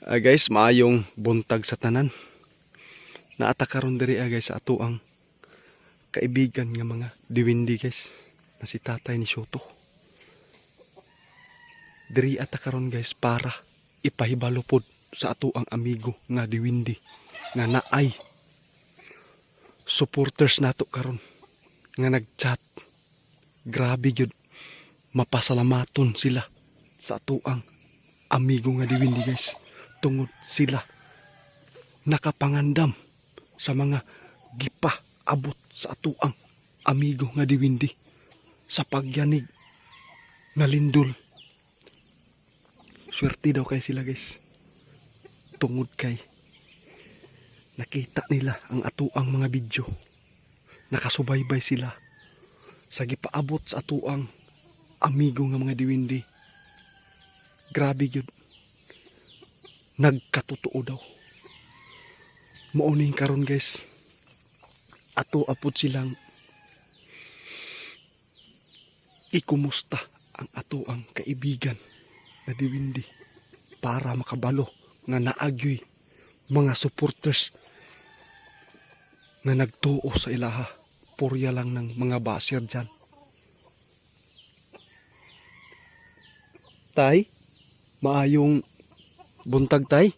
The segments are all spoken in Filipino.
Guys, maayong buntag sa tanan. Naata karon diri guys sa ato ang kaibigan nga mga diwindi guys na si tatay ni Shoto. Diri ata karon guys para ipahibalo pod sa ato ang amigo nga diwindi nga naay supporters nato karon nga nagchat. Grabe gyud, mapasalamaton sila sa ato ang amigo nga diwindi guys. Tungod sila nakapangandam sa mga gipa abot sa atuang amigo nga diwindi sa pagyanig na lindol. Swerte daw kay sila guys, tungod kay nakita nila ang atuang mga video, nakasubaybay sila sa gipaabot sa atuang amigo nga mga diwindi. Grabe yun, nagkatotoo daw. Mauning karon guys, ato apod silang ikumusta ang ato ang kaibigan na diwindi para makabalo nga naagyoy mga supporters na nagtuo sa ilaha. Purya lang ng mga basir dyan. Tay, maayong buntag tay.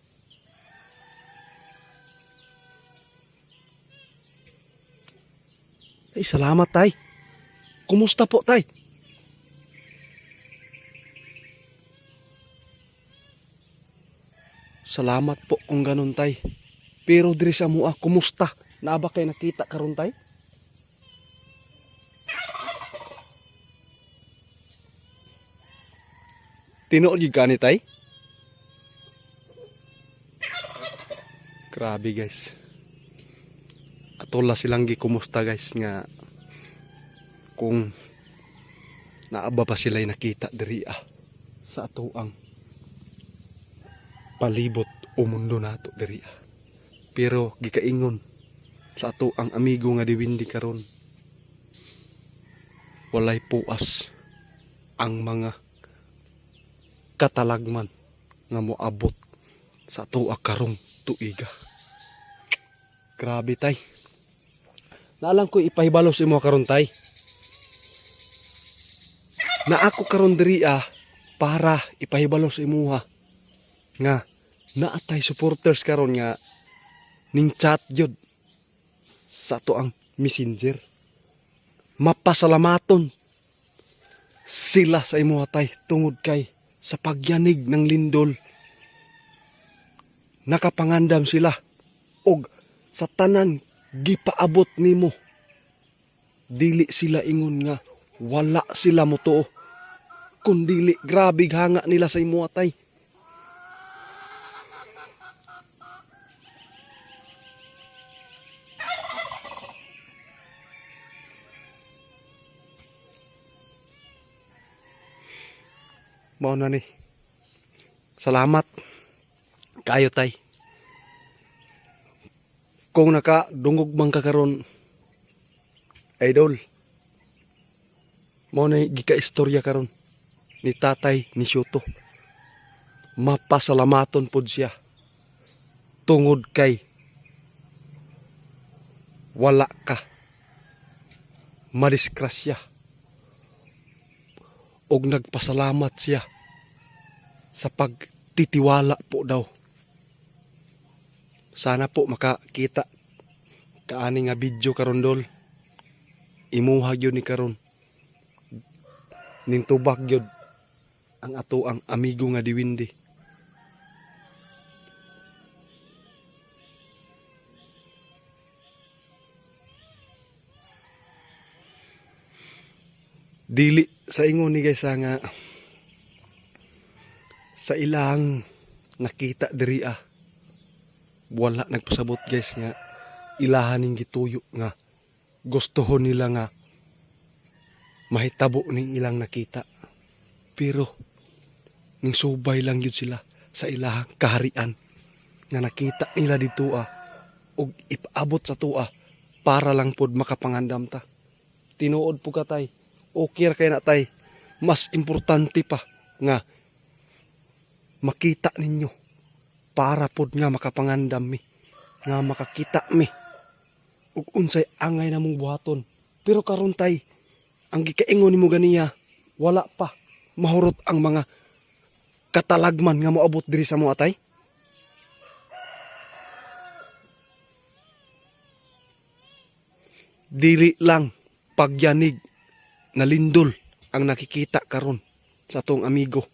Ay, salamat tay. Kumusta po tay? Salamat po kung ganun tay. Pero diri sa mua, kumusta? Naaba kay nakita karon tay? Tinuod gyud kani tay? Grabe guys. Atola silang gikumusta guys nga kung naaba pa sila'y nakita diri sa atoang palibot o mundo nato diri. Pero gikaingon sa atoang amigo nga diwindi karon, walay puas ang mga katalagman nga moabot sa atoa karong tuiga. Grabe tay. Naalang ko ipahibalo sa imo karon tay. Na ako karon diri para ipahibalo sa imo nga naatay supporters karon nga ning chat jud sa to ang messenger. Mapasalamaton sila sa imo tay tungod kay sa pagyanig ng lindol nakapangandam sila og sa tanan gipaabot nimo. Dili sila ingon nga wala sila motuo, kundili grabe hanga nila sa imo tay. Mao na ni. Salamat kayo tay. Kung nakadungog man ka karon idol, mao na gika-istorya karon ni tatay ni Shoto. Mapasalamaton pod siya tungod kay wala ka madiskrasya og nagpasalamat siya sa pagtitiwala po daw. Sana po makakita kaani nga video karon dol. Imuha gyud ni karon ning tubak gyud ang ato ang amigo nga diwindi. Dili sa ingon ni guys nga sa ilang nakita diri wala nagpasabot guys nga ilahan ning gituyo nga gustohon nila nga mahitabo ning ilang nakita. Pero ning subay lang yun sila sa ilahang kaharian nga nakita nila dito og ipaabot sa tua para lang pod makapangandam ta. Tinuod po ka tay, okay ra kay na tay, mas importante pa nga makita ninyo para pod nga makapangandam mi, nga makakita mi ug unsay angay namong buhaton. Pero karon tay, ang gikaingon nimo ganiya, wala pa mahurot ang mga katalagman nga moabot diri sa moa tay. Dili lang pagyanig na lindol ang nakikita karon sa atong amigo.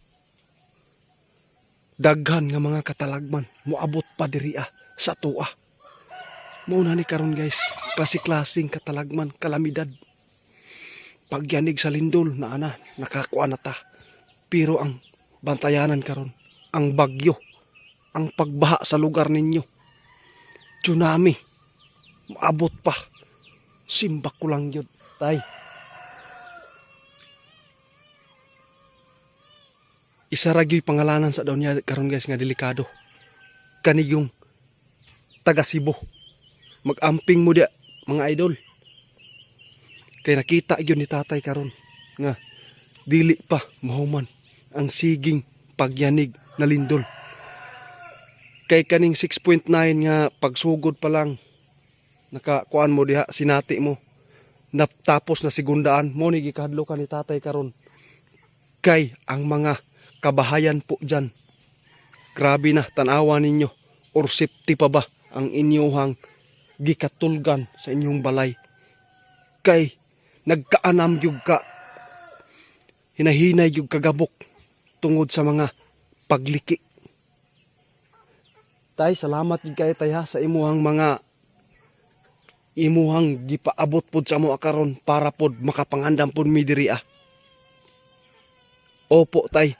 Daghan nga mga katalagman moabot pa diri sa tuwa. Mao na ni karon guys, klase-klaseng katalagman, kalamidad. Pagyanig sa lindol na nakakuha na ta. Pero ang bantayanan karon, ang bagyo, ang pagbaha sa lugar ninyo, tsunami, maabot pa. Simbak ko lang yun, tay. Isa ra gyud pangalanan sa daw niya karon guys nga delikado. Kani yung taga Cebu. Mag-amping mo dia mga idol. Kay nakita yun ni tatay karon nga dili pa mahuman ang siging pagyanig na lindol. Kay kaning 6.9 nga pagsugod pa lang nakakuan mo diha, sinati mo, natapos na sigundaan mo ni gikadlo ka ni tatay karon. Kay ang mga kabahayan po dyan, grabe na tanawa ninyo, or safety pa ba ang inyong gikatulgan sa inyong balay. Kay nagkaanam yung hinahinay yung kagabok tungod sa mga pagliki. Tay, salamat yung kayo tay sa imuhang mga imuhang gipaabot pod sa mo karon para pod makapangandam pod mi diri. Opo tay,